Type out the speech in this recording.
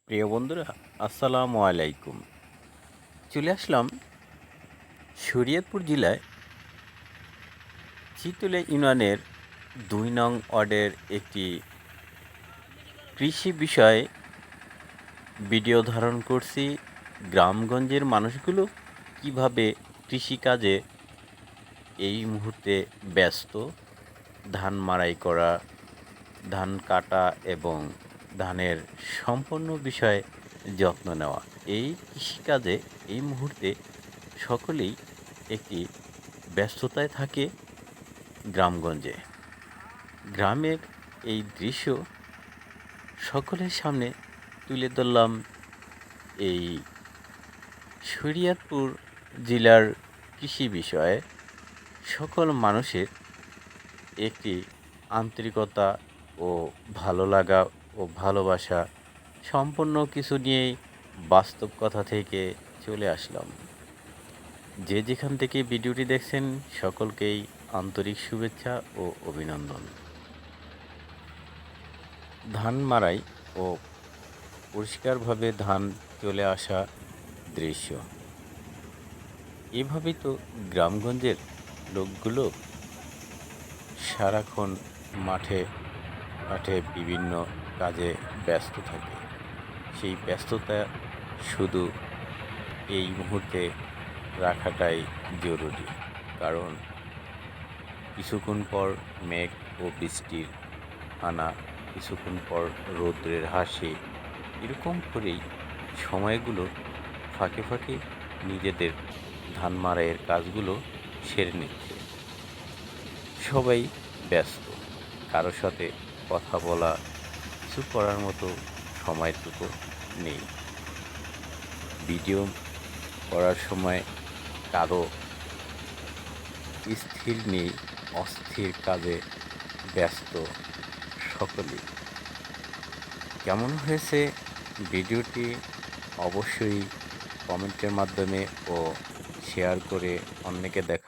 প্রিয় বন্ধুরা, আসসালামু আলাইকুম। চলে আসলাম শরীয়তপুর জেলায় চিতুলে ইউনিয়নের ২ নং ওয়ার্ডের একটি কৃষি বিষয়ে ভিডিও ধারণ করছি। গ্রামগঞ্জের মানুষগুলো কিভাবে কৃষিকাজে এই মুহূর্তে ব্যস্ত, ধান মাড়াই করা, ধান কাটা এবং ধানের সম্পূর্ণ বিষয়ে যত্ন নেওয়া। এই কৃষিকাজে এই মুহূর্তে সকলেই একটি ব্যস্ততায় থাকে গ্রামগঞ্জে। গ্রামের এই দৃশ্য সকলের সামনে তুলে ধরলাম এই শরীয়তপুর জেলার কৃষি বিষয়ে। সকল মানুষের একটি আন্তরিকতা ও ভালো লাগা ও ভালোবাসা সম্পূর্ণ কিছু নিয়েই বাস্তব কথা থেকে চলে আসলাম। যে যেখান থেকে ভিডিওটি দেখছেন সকলকেই আন্তরিক শুভেচ্ছা ও অভিনন্দন। ধান মাড়াই ও পরিষ্কারভাবে ধান চলে আসা দৃশ্য, এভাবেই তো গ্রামগঞ্জের লোকগুলো সারাক্ষণ মাঠে মাঠে বিভিন্ন কাজে ব্যস্ত থাকে। সেই ব্যস্ততা শুধু এই মুহূর্তে রাখাটাই জরুরি, কারণ কিছুক্ষণ পর মেঘ ও বৃষ্টির আনা, কিছুক্ষণ পর রৌদ্রের হাসি, এরকম করেই সময়গুলো ফাঁকে ফাঁকে নিজেদের ধান মাড়াইয়ের কাজগুলো সেরে নিচ্ছে। সবাই ব্যস্ত, কারোর সাথে কথা বলা, কিছু করার মতো সময়টুকু নেই। ভিডিও করার সময় কারো স্থির নেই, অস্থির কাজে ব্যস্ত সকলেই। কেমন হয়েছে ভিডিওটি অবশ্যই কমেন্টের মাধ্যমে ও শেয়ার করে অন্যকে দেখা